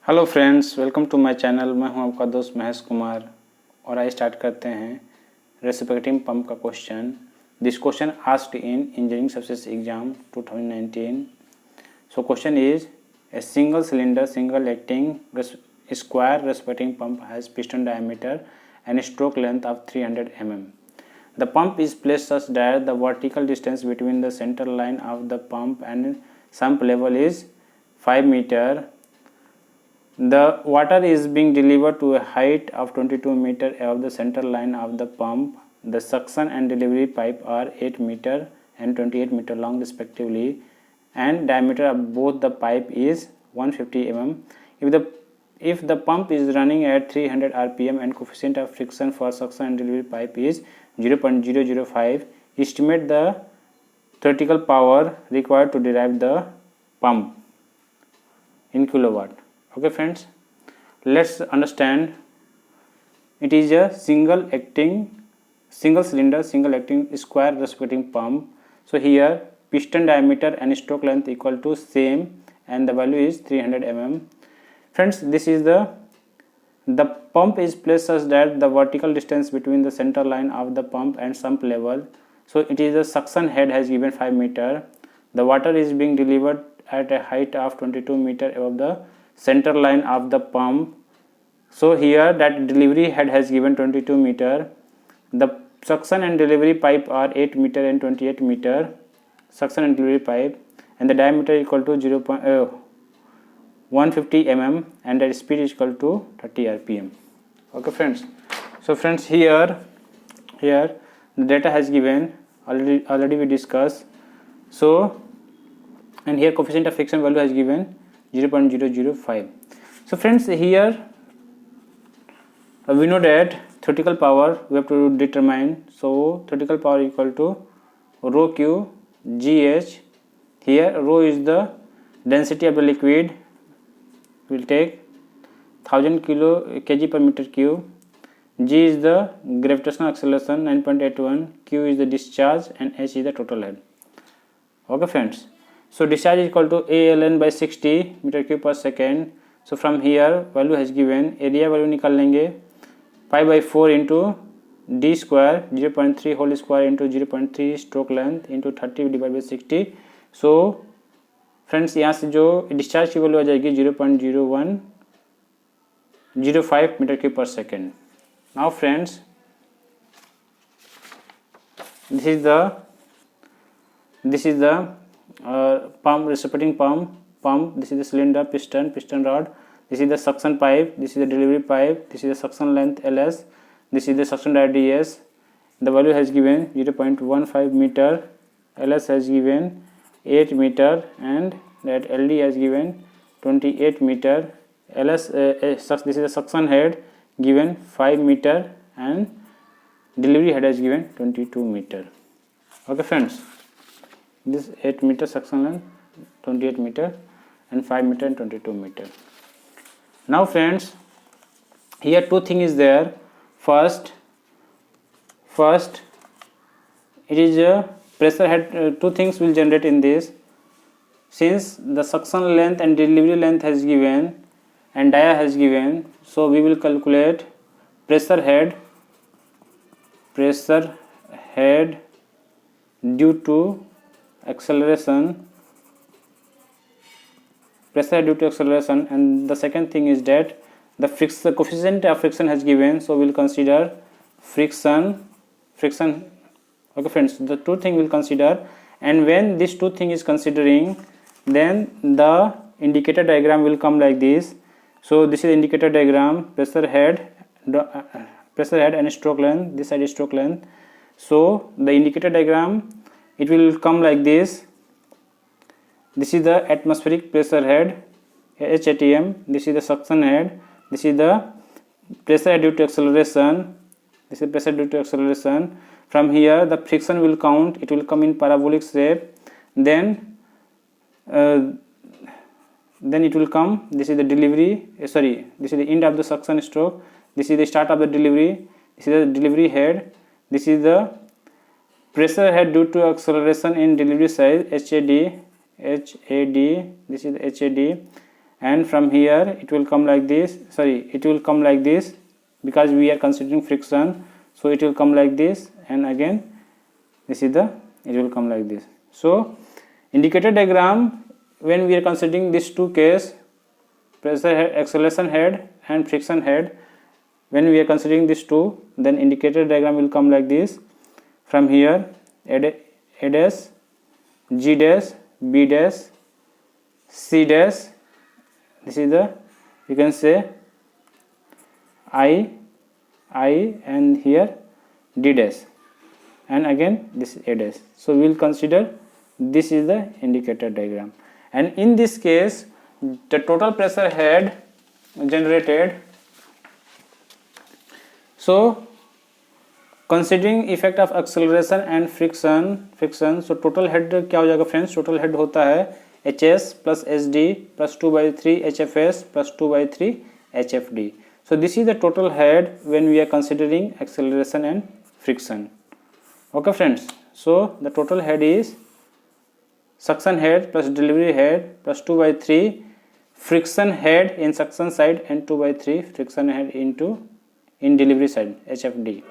Hello friends, welcome to my channel. मैं हूं आपका दोस्त महेश कुमार और आइए स्टार्ट करते हैं रेसिप्रोकेटिंग पंप का question. This question asked in engineering success exam 2019। So question is a single cylinder single acting square reciprocating pump has piston diameter and stroke length of 300 mm. The pump is placed such that the vertical distance between the center line of the pump and sump level is 5 meter. The water is being delivered to a height of 22 meter above the center line of the pump. The suction and delivery pipe are 8 meter and 28 meter long respectively, and diameter of both the pipe is 150 mm. If the pump is running at 300 rpm and coefficient of friction for suction and delivery pipe is 0.005, estimate the theoretical power required to drive the pump in kilowatt. Okay friends, let's understand. It is a single cylinder single acting square reciprocating pump. So here piston diameter and stroke length equal to same and the value is 300 mm. Friends, this is the pump is placed such that the vertical distance between the center line of the pump and sump level, so it is the suction head has given 5 meter. The water is being delivered at a height of 22 meter above the center line of the pump. So here that delivery head has given 22 meter. The suction and delivery pipe are 8 meter and 28 meter suction and delivery pipe, and the diameter equal to 150 mm and the speed is equal to 30 rpm. Okay friends, so friends, here the data has given already we discussed. So and here coefficient of friction value has given 0.005. So friends, here we know that theoretical power we have to determine. So theoretical power equal to rho q gh. Here rho is the density of the liquid. We will take 1000 kg per meter cube. G is the gravitational acceleration 9.81, q is the discharge, and h is the total head. Okay friends, so discharge is equal to ALN by 60 meter cube per second. So from here value has given, area value निकाल लेंगे, pi by 4 into d square 0.3 whole square into 0.3 stroke length into 30 divided by 60. So friends यहाँ से जो discharge की value आ जाएगी 0.0105 metre cube पर second. Now friends, this is the pump, reciprocating pump. This is the cylinder, piston rod. This is the suction pipe. This is the delivery pipe. This is the suction length LS. This is the suction diameter DS. The value has given 0.15 meter. LS has given 8 meter and that LD has given 28 meter. LS this is the suction head given 5 meter and delivery head has given 22 meter. Okay friends, this 8 meter suction length, 28 meter and 5 meter and 22 meter. Now friends, here two things is there. First it is a pressure head. Two things will generate in this. Since the suction length and delivery length has given and dia has given, so we will calculate pressure head due to acceleration, and the second thing is that the coefficient of friction has given, so we will consider friction. Okay friends, the two thing will consider, and when this two thing is considering, then the indicator diagram will come like this. So this is the indicator diagram, pressure head and stroke length. This side is stroke length. So the indicator diagram, it will come like this. This is the atmospheric pressure head, HATM. This is the suction head. This is the pressure head due to acceleration. From here the friction will count. It will come in parabolic shape. Then it will come. This is the delivery. This is the end of the suction stroke. This is the start of the delivery. This is the delivery head. This is the pressure head due to acceleration in delivery side, HAD. This is the HAD, and from here it will come like this, it will come like this because we are considering friction, so it will come like this, and again this is it will come like this. So indicator diagram, when we are considering these two case, pressure head, acceleration head and friction head, when we are considering these two, then indicator diagram will come like this. From here A dash, G dash, B dash, C dash, this is you can say I, and here D dash, and again this is A dash. So we will consider this is the indicator diagram, and in this case the total pressure head generated. So considering effect of acceleration and friction, so total head क्या हो जाएगा friends? Total head होता है HS plus SD plus 2/3 HFS plus 2/3 HFD. So this is the total head when we are considering acceleration and friction. Okay friends, so the total head is suction head plus delivery head plus 2/3 friction head in suction side and 2/3 friction head in delivery side, HFD.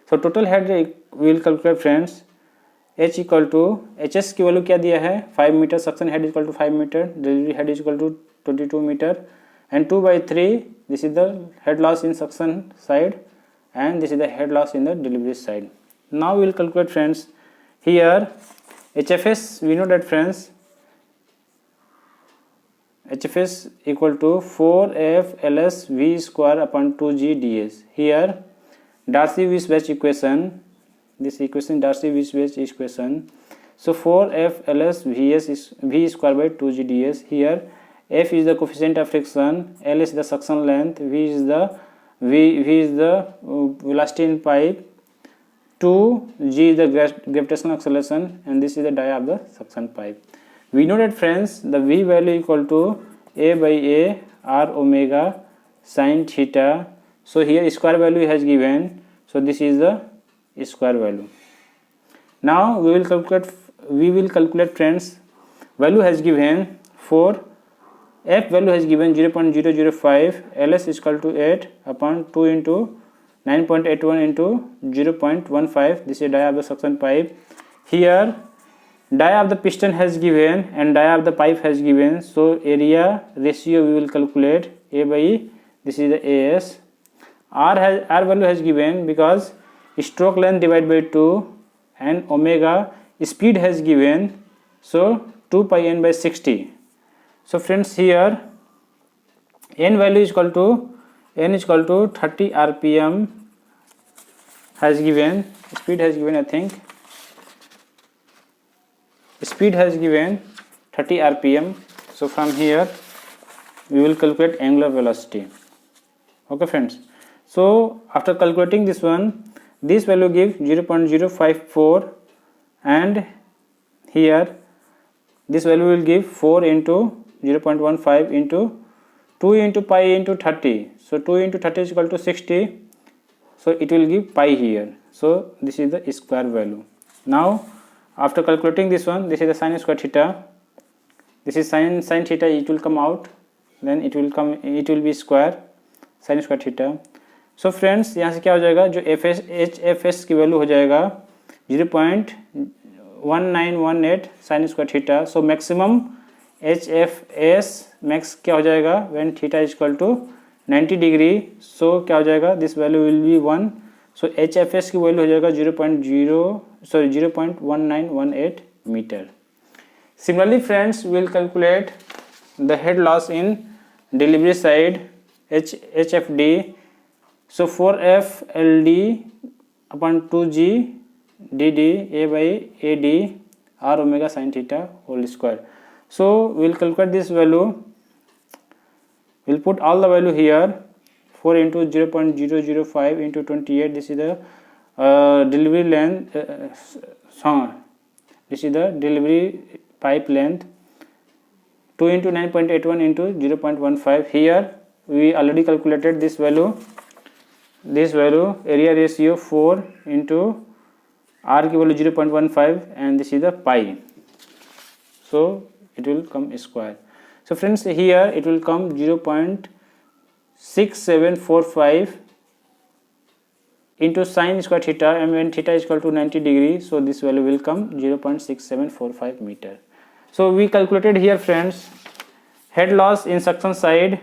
So total head we will calculate friends. H equal to HS की value क्या दिया है 5 metre, suction head equal to 5 metre, delivery head equal to 22 metre, and 2/3 this is the head loss in suction side and this is the head loss in the delivery side. Now we will calculate friends. Here HFS, we know that friends, HFS equal to 4F LS V square upon 2G ds. Here Darcy-Weisbach equation, this equation Darcy-Weisbach equation. So 4F LS Vs is V square by 2G ds. Here F is the coefficient of friction, L is the suction length, V is the velocity in pipe, 2G is the gravitational acceleration, and this is the dia of the suction pipe. We know that friends, the V value equal to A by A R omega sin theta. So here square value has given, so this is the square value. Now we will calculate friends. Value has given for F value has given 0.005, LS is equal to 8 upon 2 into 9.81 into 0.15. This is dia of the suction pipe. Here dia of the piston has given and dia of the pipe has given. So area ratio we will calculate A by E. This is the AS. R value has given because stroke length divided by 2 and omega speed has given. So 2 pi n by 60. So friends, here n value is equal to 30 rpm has given. Speed has given, I think. Speed has given 30 rpm. So from here we will calculate angular velocity. Okay friends. So after calculating this one, this value gives 0.054, and here this value will give 4 into 0.15 into 2 into pi into 30. So 2 into 30 is equal to 60. So it will give pi here. So this is the square value. Now after calculating this one, this is the sin square theta. This is sin theta. It will come out. Then it will be square sin square theta. So friends, यहाँ से क्या हो जाएगा, जो HFS की value हो जाएगा 0.1918 sin square theta. So maximum HFS max क्या हो जाएगा when theta is equal to 90 degree. So क्या हो जाएगा, this value will be 1. So HFS की वैल्यू हो जाएगा 0.1918 meter. Similarly friends, we will calculate the head loss in delivery side HFD. So 4F LD upon 2G DD A by AD R omega sin theta whole square. So we will calculate this value. We will put all the value here. 4 into 0.005 into 28. This is the delivery length. This is the delivery pipe length. 2 into 9.81 into 0.15. Here we already calculated this value. This value, area ratio 4 into R की value 0.15, and this is the pi. So it will come square. So friends, here it will come 0.6745 into sin square theta, and when theta is equal to 90 degree, so this value will come 0.6745 meter. So we calculated here friends head loss in suction side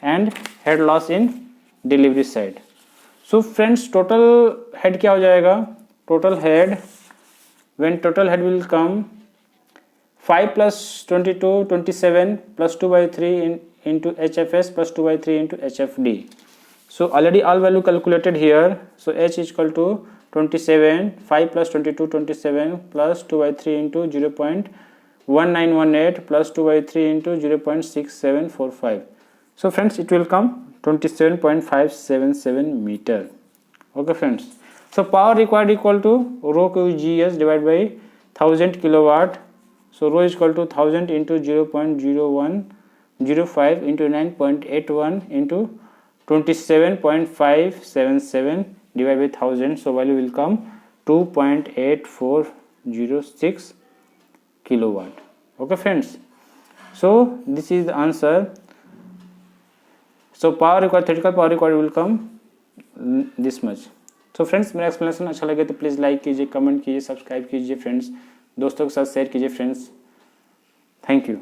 and head loss in delivery side. So friends, total head क्या हो जाएगा? Total head, when total head will come 5 plus 22, 27 plus 2 by 3 into HFS plus 2 by 3 into HFD. So already all value calculated here. So H is equal to 27, 5 plus 22, 27 plus 2 by 3 into 0.1918 plus 2 by 3 into 0.6745. So friends, it will come 27.577 meter. Okay friends. So power required equal to rho QGS divided by 1000 kilowatt. So rho is equal to 1000 into 0.0105 into 9.81 into 27.577 divided by 1000. So value will come 2.8406 kilowatt. Okay friends. So this is the answer. So power required, theoretical power required will come this much. So friends, मेरा explanation अच्छा लगे तो please like कीजिए, comment कीजिए, subscribe कीजिए friends, दोस्तों के साथ शेयर कीजिए फ्रेंड्स। Thank you.